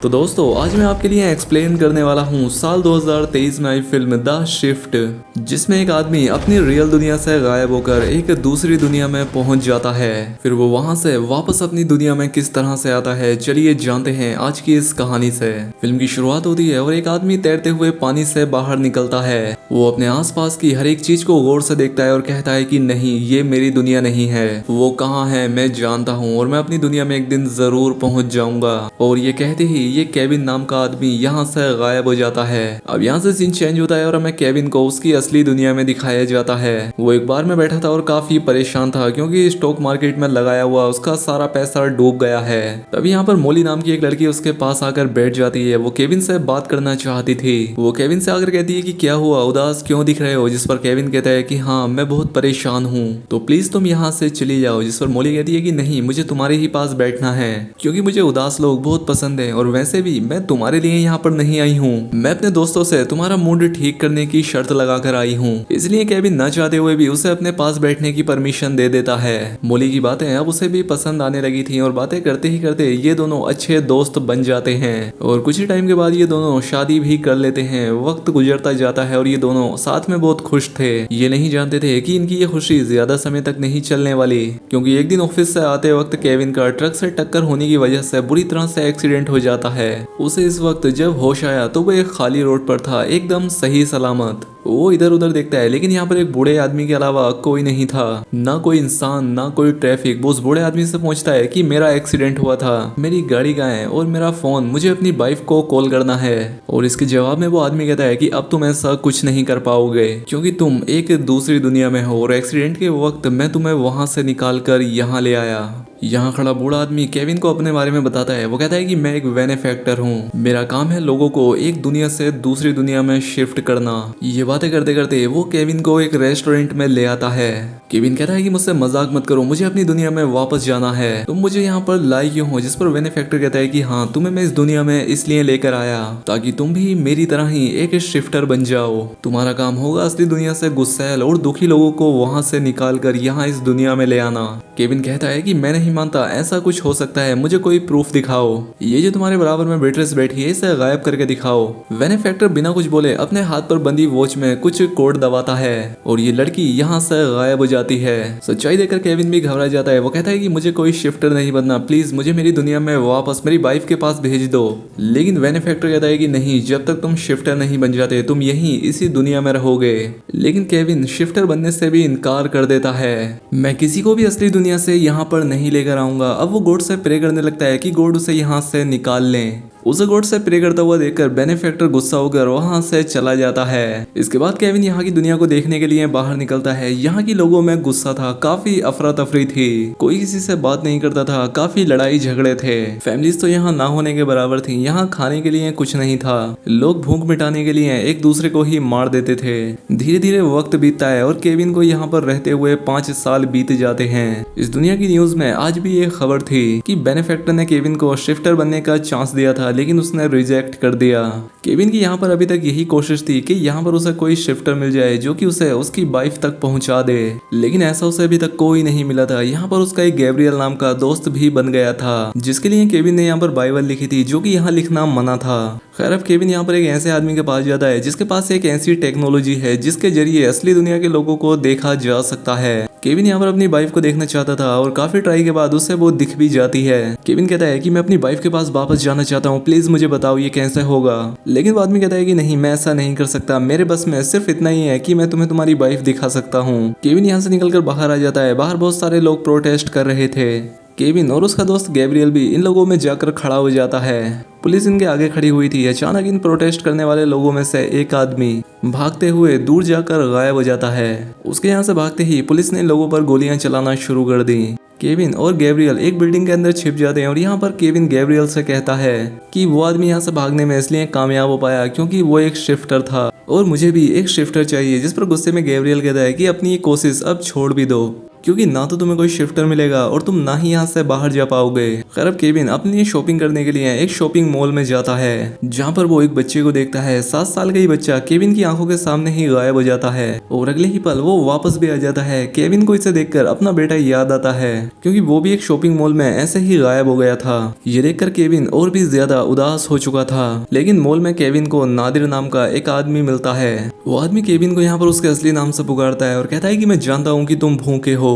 तो दोस्तों आज मैं आपके लिए एक्सप्लेन करने वाला हूँ साल 2023 में आई फिल्म द शिफ्ट, जिसमें एक आदमी अपनी रियल दुनिया से गायब होकर एक दूसरी दुनिया में पहुंच जाता है। फिर वो वहां से वापस अपनी दुनिया में किस तरह से आता है, चलिए जानते हैं आज की इस कहानी से। फिल्म की शुरुआत होती है और एक आदमी तैरते हुए पानी से बाहर निकलता है। वो अपने आसपास की हर एक चीज को गौर से देखता है और कहता है कि नहीं, ये मेरी दुनिया नहीं है। वो कहाँ है मैं जानता हूँ और मैं अपनी दुनिया में एक दिन जरूर पहुंच जाऊंगा। और ये कहते ही ये केविन नाम का आदमी यहाँ से गायब हो जाता है। अब यहाँ से सीन चेंज होता है और हमें केविन को उसकी असली दुनिया में दिखाया जाता है। वो एक बार में बैठा था और काफी परेशान था क्योंकि स्टॉक मार्केट में लगाया हुआ उसका सारा पैसा डूब गया है। तभी यहाँ पर मोली नाम की एक लड़की उसके पास आकर बैठ जाती है। वो केविन से बात करना चाहती थी। वो केविन से आकर कहती है कि क्या हुआ, उदास क्यों दिख रहे हो। जिस पर केविन कहता है कि हाँ मैं बहुत परेशान हूँ, तो प्लीज तुम यहाँ से चली जाओ। जिस पर मोली कहती है कि नहीं, मुझे तुम्हारे ही पास बैठना है क्योंकि मुझे उदास लोग बहुत पसंद है और वैसे भी मैं तुम्हारे लिए यहाँ पर नहीं आई हूँ। मैं अपने दोस्तों से तुम्हारा मूड ठीक करने की शर्त लगाकर आई हूँ। इसलिए केविन न चाहते हुए भी उसे अपने पास बैठने की परमिशन दे देता है। मोली की बातें अब उसे भी पसंद आने लगी थी और बातें करते ही करते ये दोनों अच्छे दोस्त बन जाते हैं और कुछ ही टाइम के बाद ये दोनों शादी भी कर लेते हैं। वक्त गुजरता जाता है और ये दोनों साथ में बहुत खुश थे। ये नहीं जानते थे कि इनकी ये खुशी ज्यादा समय तक नहीं चलने वाली, क्योंकि एक दिन ऑफिस से आते वक्त केविन का ट्रक से टक्कर होने की वजह से बुरी तरह से एक्सीडेंट हो जाता है। उसे इस वक्त जब होश आया तो वो एक खाली रोड पर था, एकदम सही सलामत। वो इधर उधर देखता है लेकिन यहाँ पर एक बूढ़े आदमी के अलावा कोई नहीं था, ना कोई इंसान ना कोई ट्रैफिक। वो उस बूढ़े आदमी से पूछता है कि मेरा एक्सीडेंट हुआ था, मेरी गाड़ी कहाँ है और मेरा फोन, मुझे अपनी वाइफ को कॉल करना है। और इसके जवाब में वो आदमी कहता है कि अब तुम ऐसा कुछ नहीं कर पाओगे क्योंकि तुम एक दूसरी दुनिया में हो और एक्सीडेंट के वक्त मैं तुम्हें वहां से निकाल कर यहाँ ले आया। यहाँ खड़ा बूढ़ा आदमी केविन को अपने बारे में बताता है। वो कहता है कि मैं एक बेनिफैक्टर हूँ, मेरा काम है लोगों को एक दुनिया से दूसरी दुनिया में शिफ्ट करना। ये बातें करते करते वो केविन को एक रेस्टोरेंट में ले आता है। केविन कहता है कि मुझसे मजाक मत करो, मुझे अपनी दुनिया में वापस जाना है, तुम मुझे यहाँ पर लाई क्यों हो। जिस पर बेनिफैक्टर कहता है कि हाँ, तुम्हें मैं इस दुनिया में इसलिए लेकर आया ताकि तुम भी मेरी तरह ही एक शिफ्टर बन जाओ। तुम्हारा काम होगा असली दुनिया से गुस्सैल और दुखी लोगों को वहां से निकाल कर यहाँ इस दुनिया में ले आना। केविन कहता है कि मैं नहीं मानता, ऐसा कुछ हो सकता है, मुझे कोई प्रूफ दिखाओ। ये जो तुम्हारे बराबर में वेट्रेस बैठी है इसे गायब करके दिखाओ। बेनिफैक्टर बिना कुछ बोले अपने हाथ पर बंदी वॉच में कुछ कोड दबाता है और ये लड़की यहाँ से गायब हो जाती है। सच्चाई देखकर केविन भी घबरा जाता है। वो कहता है कि मुझे कोई शिफ्टर नहीं बनना, प्लीज मुझे मेरी दुनिया में वापस मेरी वाइफ के पास भेज दो। लेकिन बेनिफैक्टर कहता है कि नहीं, जब तक तुम शिफ्टर नहीं बन जाते तुम यही इसी दुनिया में रहोगे। लेकिन केविन शिफ्टर बनने से भी इनकार कर देता है। मैं किसी को भी असली दुनिया से यहाँ पर नहीं लेकर आऊंगा। अब वो गॉड से प्रे करने लगता है कि गॉड उसे यहाँ से निकाल लें। उसे गॉड से प्रे करता हुआ देखकर बेनिफैक्टर गुस्सा होकर वहां से चला जाता है। इसके बाद केविन यहाँ की दुनिया को देखने के लिए बाहर निकलता है। यहाँ की लोगों में गुस्सा था, काफी अफरा तफरी थी, कोई किसी से बात नहीं करता था, काफी लड़ाई झगड़े थे। फैमिलीज तो यहाँ ना होने के बराबर थी। यहाँ खाने के लिए कुछ नहीं था, लोग भूख मिटाने के लिए एक दूसरे को ही मार देते थे। धीरे धीरे वक्त बीतता है और केविन को यहाँ पर रहते हुए 5 साल बीत जाते हैं। इस दुनिया की न्यूज में आज भी ये खबर थी कि बेनिफैक्टर ने केविन को शिफ्टर बनने का चांस दिया था लेकिन उसने रिजेक्ट कर दिया। केविन की यहाँ पर अभी तक यही कोशिश थी कि यहाँ पर उसे कोई शिफ्टर मिल जाए जो कि उसे उसकी वाइफ तक पहुंचा दे, लेकिन ऐसा उसे अभी तक कोई नहीं मिला था। यहाँ पर उसका एक गैब्रियल नाम का दोस्त भी बन गया था जिसके लिए केविन ने यहाँ पर बाइबल लिखी थी जो कि यहाँ लिखना मना था। खैर अब केविन यहाँ पर एक ऐसे आदमी के पास जाता है जिसके पास एक ऐसी टेक्नोलॉजी है जिसके जरिए असली दुनिया के लोगों को देखा जा सकता है। केविन यहाँ पर अपनी वाइफ को देखना चाहता था और काफी ट्राई के बाद उससे वो दिख भी जाती है। केविन कहता है कि मैं अपनी वाइफ के पास वापस जाना चाहता हूँ, प्लीज मुझे बताओ ये कैसे होगा। लेकिन वो आदमी कहता है कि नहीं, मैं ऐसा नहीं कर सकता, मेरे बस में सिर्फ इतना ही है कि मैं तुम्हें तुम्हारी वाइफ दिखा सकता हूँ। केविन यहाँ से निकलकर बाहर आ जाता है। बाहर बहुत सारे लोग प्रोटेस्ट कर रहे थे। केविन और उसका दोस्त गैब्रियल भी इन लोगों में जाकर खड़ा हो जाता है। पुलिस इनके आगे खड़ी हुई थी। अचानक इन प्रोटेस्ट करने वाले लोगों में से एक आदमी भागते हुए दूर जाकर गायब हो जाता है। उसके यहाँ से भागते ही पुलिस ने लोगों पर गोलियां चलाना शुरू कर दी। केविन और गैब्रियल एक बिल्डिंग के अंदर छिप जाते हैं और यहाँ पर केविन गैब्रियल से कहता है कि वो आदमी यहाँ से भागने में इसलिए कामयाब हो पाया क्योंकि वो एक शिफ्टर था और मुझे भी एक शिफ्टर चाहिए। जिस पर गुस्से में गैब्रियल कहता है कि अपनी ये कोशिश अब छोड़ भी दो। क्योंकि ना तो तुम्हें कोई शिफ्टर मिलेगा और तुम ना ही यहाँ से बाहर जा पाओगे। खैर अब केविन अपनी शॉपिंग करने के लिए एक शॉपिंग मॉल में जाता है, जहाँ पर वो एक बच्चे को देखता है। 7 साल का ही बच्चा केविन की आंखों के सामने ही गायब हो जाता है और अगले ही पल वो वापस भी आ जाता है। केविन को इसे देखकर अपना बेटा याद आता है, क्योंकि वो भी एक शॉपिंग मॉल में ऐसे ही गायब हो गया था। ये देखकर केविन और भी ज्यादा उदास हो चुका था। लेकिन मॉल में केविन को नादिर नाम का एक आदमी मिलता है। वो आदमी केविन को यहाँ पर उसके असली नाम से पुकारता है और कहता है कि मैं जानता हूँ कि तुम भूखे हो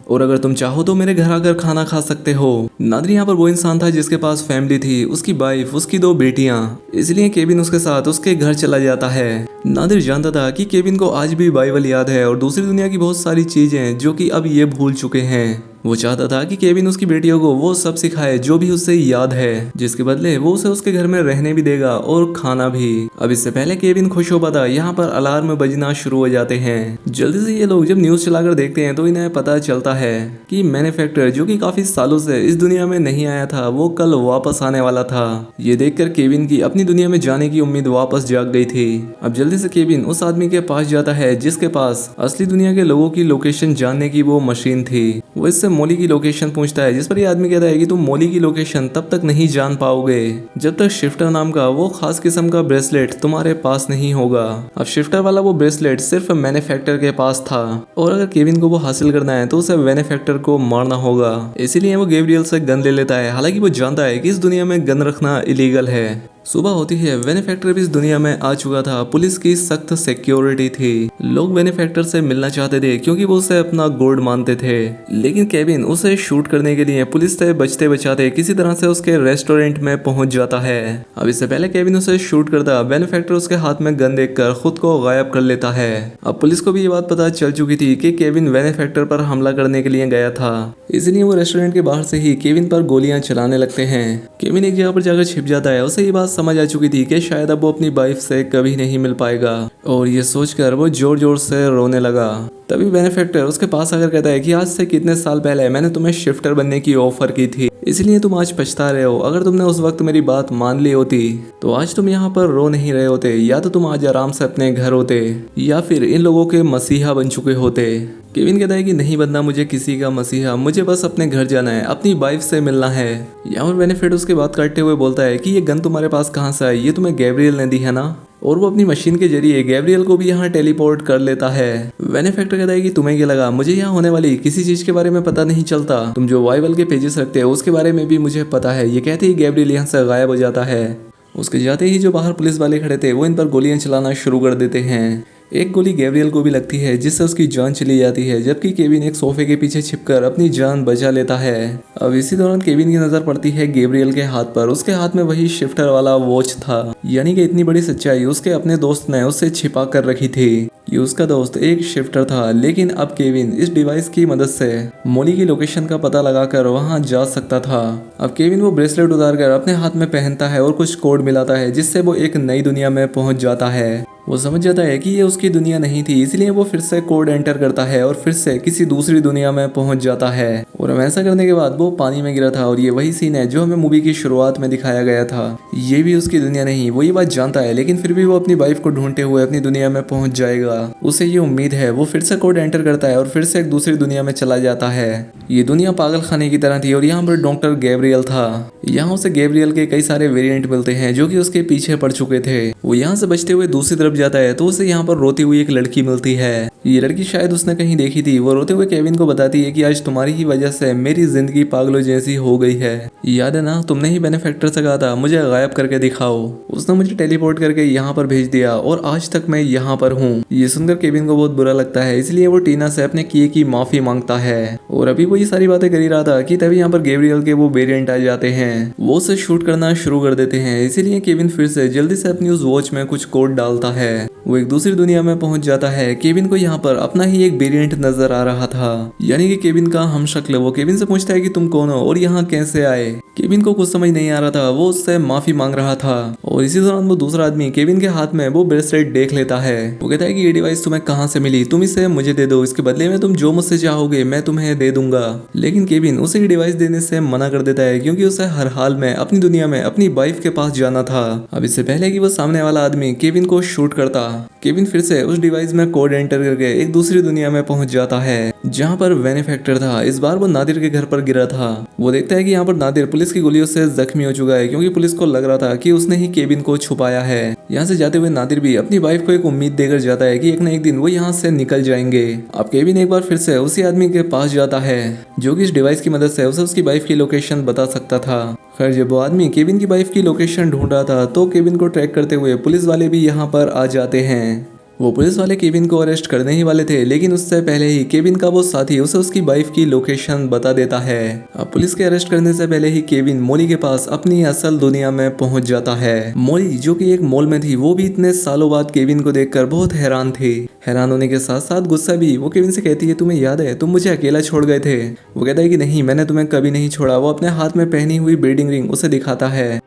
और अगर तुम चाहो तो मेरे घर आकर खाना खा सकते हो। नादिर यहाँ पर वो इंसान था जिसके पास फैमिली थी, उसकी वाइफ, उसकी 2 बेटियां। इसलिए केविन उसके साथ उसके घर चला जाता है। नादिर जानता था कि केविन को आज भी बाइबल याद है और दूसरी दुनिया की बहुत सारी चीजें जो कि अब ये भूल चुके हैं। वो चाहता था कि केविन उसकी बेटियों को वो सब सिखाए जो भी उसे याद है, जिसके बदले वो उसे उसके घर में रहने भी देगा और खाना भी। अब इससे पहले केविन खुश हो पाता, यहाँ पर अलार्म बजना शुरू हो जाते हैं। जल्दी से ये लोग जब न्यूज चलाकर देखते हैं तो इन्हें पता चलता है कि मैन्युफैक्चरर जो कि काफी सालों से इस दुनिया में नहीं आया था, वो कल वापस आने वाला था। ये देखकर केविन की अपनी दुनिया में जाने की उम्मीद वापस जाग गई थी। अब जल्दी से केविन उस आदमी के पास जाता है जिसके पास असली दुनिया के लोगों की लोकेशन जानने की वो मशीन थी। वो इससे मॉली की लोकेशन पूछता है, जिस पर ये आदमी कहता है कि तुम मॉली की लोकेशन तब तक नहीं जान पाओगे जब तक शिफ्टर नाम का वो खास किस्म का ब्रेसलेट तुम्हारे पास नहीं होगा। अब शिफ्टर वाला वो ब्रेसलेट सिर्फ मैन्युफैक्चरर के पास था और अगर केविन को वो हासिल करना है तो उसे मैन्युफैक्चरर को मारना होगा। इसीलिए वो गैब्रियल से गन ले लेता है, हालांकि वो जानता है कि इस दुनिया में गन रखना इलीगल है। सुबह होती है, मैन्युफैक्चरर भी इस दुनिया में आ चुका था। पुलिस की सख्त सिक्योरिटी थी। लोग मैन्युफैक्चरर से मिलना चाहते थे क्योंकि वो उसे अपना गॉड मानते थे। लेकिन केविन उसे शूट करने के लिए पुलिस से बचते बचाते किसी तरह से उसके रेस्टोरेंट में पहुंच जाता है। अब इससे पहले केविन उसे शूट करता, मैन्युफैक्चरर उसके हाथ में गन देखकर खुद को गायब कर लेता है। अब पुलिस को भी ये बात पता चल चुकी थी कि केविन मैन्युफैक्चरर पर हमला करने के लिए गया था, इसलिए वो रेस्टोरेंट के बाहर से ही केविन पर गोलियां चलाने लगते हैं। केविन एक जगह पर जाकर छिप जाता है। उसे ये बात समझ आ चुकी थी कि शायद अब वो अपनी वाइफ से कभी नहीं मिल पाएगा और ये सोचकर वो जोर जोर से रोने लगा। तभी मैन्युफैक्चरर उसके पास आकर कहता है कि आज से कितने साल पहले मैंने तुम्हें शिफ्टर बनने की ऑफर की थी, इसलिए तुम आज पछता रहे हो। अगर तुमने उस वक्त मेरी बात मान ली होती तो आज तुम यहाँ पर रो नहीं रहे होते, या तो तुम आज आराम से अपने घर होते या फिर इन लोगों के मसीहा बन चुके होते। केविन कहता है कि नहीं बनना मुझे किसी का मसीहा, मुझे बस अपने घर जाना है, अपनी वाइफ से मिलना है। यहाँ पर मैन्युफैक्चरर उसके बात काटते हुए बोलता है कि ये गन तुम्हारे पास कहाँ से आई, ये तुम्हें गैब्रियल ने दी है ना। और वो अपनी मशीन के जरिए गैब्रियल को भी यहाँ टेलीपोर्ट कर लेता है। मैन्युफैक्चरर कहता है कि तुम्हें क्या लगा मुझे यहाँ होने वाली किसी चीज के बारे में पता नहीं चलता, तुम जो बाइबल के पेजेस रखते हो उसके बारे में भी मुझे पता है। ये कहते ही गैब्रियल यहाँ से गायब हो जाता है। उसके जाते ही जो बाहर पुलिस वाले खड़े थे वो इन पर गोलियां चलाना शुरू कर देते हैं। एक गोली गैब्रियल को भी लगती है जिससे उसकी जान चली जाती है, जबकि केविन एक सोफे के पीछे छिपकर अपनी जान बचा लेता है। अब इसी दौरान केविन की नजर पड़ती है गैब्रियल के हाथ पर। उसके हाथ में वही शिफ्टर वाला वॉच था, यानी कि इतनी बड़ी सच्चाई उसके अपने दोस्त ने उससे छिपा कर रखी थी। ये उसका दोस्त एक शिफ्टर था, लेकिन अब केविन इस डिवाइस की मदद से मॉली की लोकेशन का पता लगाकर वहां जा सकता था। अब केविन वो ब्रेसलेट उतारकर अपने हाथ में पहनता है और कुछ कोड मिलाता है जिससे वो एक नई दुनिया में पहुंच जाता है। वो समझ जाता है कि ये उसकी दुनिया नहीं थी, इसलिए वो फिर से कोड एंटर करता है और फिर से किसी दूसरी दुनिया में पहुंच जाता है। और ऐसा करने के बाद वो पानी में गिरा था और ये वही सीन है जो हमें मूवी की शुरुआत में दिखाया गया था। ये भी उसकी दुनिया नहीं, वो ये बात जानता है, लेकिन फिर भी वो अपनी वाइफ को ढूंढते हुए अपनी दुनिया में पहुंच जाएगा। उसे ये उम्मीद है। वो फिर से कोड एंटर करता है और फिर से एक दूसरी दुनिया में चला जाता है। ये दुनिया पागल खाने की तरह थी और यहाँ पर डॉक्टर गैब्रियल था। यहाँ उसे गैब्रियल के कई सारे वेरिएंट मिलते हैं जो कि उसके पीछे पड़ चुके थे। वो यहाँ से बचते हुए दूसरी तरफ जाता है तो उसे यहाँ पर रोती हुई एक लड़की मिलती है। ये लड़की शायद उसने कहीं देखी थी। वो रोते हुए केविन को बताती है कि आज तुम्हारी ही वजह से मेरी जिंदगी पागलों जैसी हो गई है। याद है ना, तुमने ही मैन्युफैक्चरर से कहा था मुझे गायब करके दिखाओ। उसने मुझे टेलीपोर्ट करके यहाँ पर भेज दिया और आज तक मैं यहाँ पर हूँ। ये सुनकर केविन को बहुत बुरा लगता है, इसलिए वो टीना से अपने किए की माफी मांगता है। और अभी वो ये सारी बातें कर ही रहा था कि तभी यहाँ पर गैब्रियल के वो वेरिएंट आ जाते हैं। वो उसे शूट करना शुरू कर देते हैं। इसीलिए केविन फिर से जल्दी से अपनी उस वॉच में कुछ कोड डालता है। वो एक दूसरी दुनिया में पहुंच जाता है। केविन को यहाँ पर अपना ही एक वेरिएंट नजर आ रहा था, यानी कि केविन का हमशक्ल। वो केविन से पूछता है कि तुम कौन हो और यहाँ कैसे आए। केविन को कुछ समझ नहीं आ रहा था, वो उससे माफी मांग रहा था। और इसी दौरान वो दूसरा आदमी केविन के हाथ में वो ब्रेसलेट देख लेता है। वो कहता है कि ये डिवाइस तुम्हें कहाँ से मिली, तुम इसे मुझे दे दो, इसके बदले में तुम जो मुझसे चाहोगे मैं तुम्हें दे दूंगा। लेकिन केविन उसे ये डिवाइस देने से मना कर देता है क्योंकि उसे हर हाल में अपनी दुनिया में अपनी वाइफ के पास जाना था। अब इससे पहले कि वो सामने वाला आदमी केविन को शूट करता, केविन फिर से उस डिवाइस में कोड एंटर करके एक दूसरी दुनिया में पहुंच जाता है। जहाँ पर बेनिफैक्टर था। इस बार वो नादिर के घर पर गिरा था। वो देखता है कि यहाँ पर नादिर पुलिस की गोलियों से जख्मी हो चुका है, क्योंकि पुलिस को लग रहा था कि उसने ही केविन को छुपाया है। यहाँ से जाते हुए नादिर भी अपनी वाइफ को एक उम्मीद देकर जाता है कि एक न एक दिन वो यहाँ से निकल जाएंगे। अब केविन एक बार फिर से उसी आदमी के पास जाता है जो कि इस डिवाइस की मदद से उसे उसकी वाइफ की लोकेशन बता सकता था। खैर जब वो आदमी केविन की वाइफ की लोकेशन ढूंढ रहा था तो केविन को ट्रैक करते हुए पुलिस वाले भी यहाँ पर आ जाते हैं। वो पुलिस वाले केविन को अरेस्ट करने ही वाले थे, लेकिन उससे पहले ही केविन का वो साथी उसे उसकी वाइफ की लोकेशन बता देता है। अब पुलिस के अरेस्ट करने से पहले ही केविन मोली के पास अपनी असल दुनिया में पहुंच जाता है। मोली जो कि एक मॉल में थी, वो भी इतने सालों बाद केविन को देखकर बहुत हैरान थी। हैरान होने के साथ साथ गुस्सा भी। वो केविन से कहती है, तुम्हें याद है तुम मुझे अकेला छोड़ गए थे? वो कहता है कि नहीं, मैंने तुम्हें कभी नहीं छोड़ा। वो अपने हाथ में पहनी हुई वेडिंग रिंग उसे दिखाता है।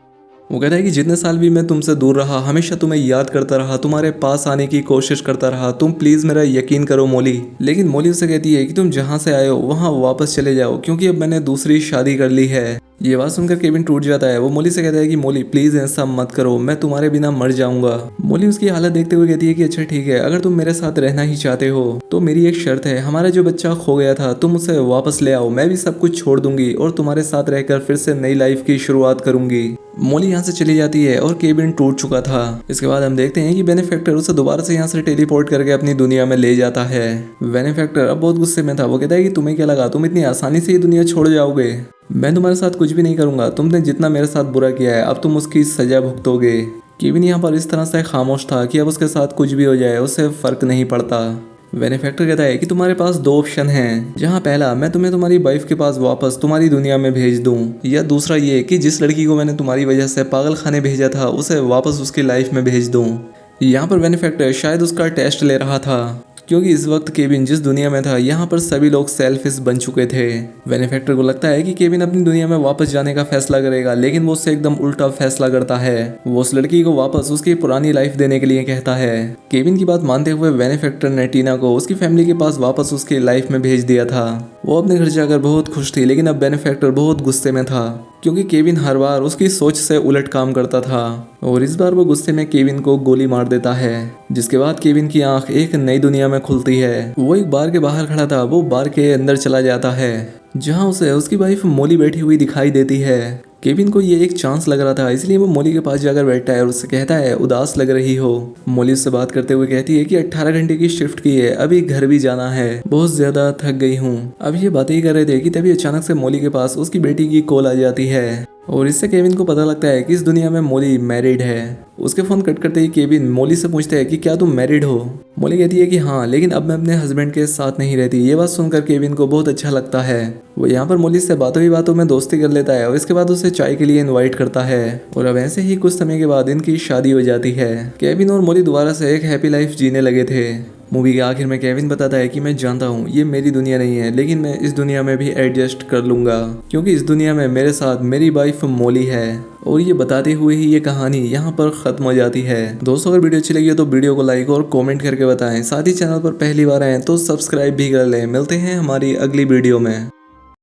वो कहता है कि जितने साल भी मैं तुमसे दूर रहा, हमेशा तुम्हें याद करता रहा, तुम्हारे पास आने की कोशिश करता रहा, तुम प्लीज मेरा यकीन करो मोली। लेकिन मोली उसे कहती है कि तुम जहाँ से आए हो वहाँ वापस चले जाओ, क्योंकि अब मैंने दूसरी शादी कर ली है। ये बात सुनकर केविन टूट जाता है। वो मोली से कहता है कि मोली प्लीज ऐसा मत करो, मैं तुम्हारे बिना मर जाऊंगा। मोली उसकी हालत देखते हुए कहती है कि अच्छा ठीक है, अगर तुम मेरे साथ रहना ही चाहते हो तो मेरी एक शर्त है, हमारा जो बच्चा खो गया था तुम उसे वापस ले आओ, मैं भी सब कुछ छोड़ दूंगी और तुम्हारे साथ रहकर फिर से नई लाइफ की शुरुआत करूंगी। मोली यहाँ से चली जाती है और केविन टूट चुका था। इसके बाद हम देखते हैं कि बेनिफैक्टर उसे दोबारा से यहाँ से टेलीपोर्ट करके अपनी दुनिया में ले जाता है। बेनिफैक्टर अब बहुत गुस्से में था। वो कहता है कि तुम्हें क्या लगा तुम इतनी आसानी से ये दुनिया छोड़ जाओगे? मैं तुम्हारे साथ कुछ भी नहीं करूंगा, तुमने जितना मेरे साथ बुरा किया है अब तुम उसकी सजा भुगतोगे। केविन यहाँ पर इस तरह से खामोश था कि अब उसके साथ कुछ भी हो जाए उससे फर्क नहीं पड़ता। बेनिफैक्टर कहता है कि तुम्हारे पास दो ऑप्शन हैं, जहाँ पहला मैं तुम्हें तुम्हारी वाइफ के पास वापस तुम्हारी दुनिया में भेज दूं, या दूसरा ये कि जिस लड़की को मैंने तुम्हारी वजह से पागल खाने भेजा था उसे वापस उसकी लाइफ में भेज दूं। यहाँ पर बेनिफैक्टर शायद उसका टेस्ट ले रहा था, क्योंकि इस वक्त केविन जिस दुनिया में था यहाँ पर सभी लोग सेल्फिश बन चुके थे। बेनिफैक्टर को लगता है कि केविन अपनी दुनिया में वापस जाने का फैसला करेगा, लेकिन वो उससे एकदम उल्टा फैसला करता है। वो उस लड़की को वापस उसकी पुरानी लाइफ देने के लिए कहता है। केविन की बात मानते हुए बेनिफैक्टर ने टीना को उसकी फैमिली के पास वापस उसकी लाइफ में भेज दिया था। वो अपने घर जाकर बहुत खुश थी, लेकिन अब बेनिफैक्टर बहुत गुस्से में था, क्योंकि केविन हर बार उसकी सोच से उलट काम करता था। और इस बार वो गुस्से में केविन को गोली मार देता है, जिसके बाद केविन की आंख एक नई दुनिया में खुलती है। वो एक बार के बाहर खड़ा था, वो बार के अंदर चला जाता है, जहां उसे उसकी वाइफ मोली बैठी हुई दिखाई देती है। केविन को ये एक चांस लग रहा था, इसलिए वो मोली के पास जाकर बैठता है और उससे कहता है उदास लग रही हो। मोली उससे बात करते हुए कहती है कि 18 घंटे की शिफ्ट की है, अभी घर भी जाना है, बहुत ज्यादा थक गई हूँ। अब ये बातें ही कर रहे थे कि तभी अचानक से मोली के पास उसकी बेटी की कॉल आ जाती है, और इससे केविन को पता लगता है कि इस दुनिया में मोली मैरिड है। उसके फोन कट करते ही केविन मोली से पूछता है कि क्या तुम मैरिड हो? मोली कहती है कि हाँ, लेकिन अब मैं अपने हस्बैंड के साथ नहीं रहती। ये बात सुनकर केविन को बहुत अच्छा लगता है। वो यहाँ पर मोली से बातों ही बातों में दोस्ती कर लेता है और इसके बाद उसे चाय के लिए इनवाइट करता है। और अब ऐसे ही कुछ समय के बाद इनकी शादी हो जाती है। केविन और मोली दोबारा से एक हैप्पी लाइफ जीने लगे थे। मूवी के आखिर में केविन बताता है कि मैं जानता हूँ ये मेरी दुनिया नहीं है, लेकिन मैं इस दुनिया में भी एडजस्ट कर लूंगा, क्योंकि इस दुनिया में मेरे साथ मेरी वाइफ मोली है। और ये बताते हुए ही ये कहानी यहाँ पर खत्म हो जाती है। दोस्तों अगर वीडियो अच्छी लगी हो तो वीडियो को लाइक और कमेंट करके बताएं। साथ ही चैनल पर पहली बार आए तो सब्सक्राइब भी कर लें। मिलते हैं हमारी अगली वीडियो में।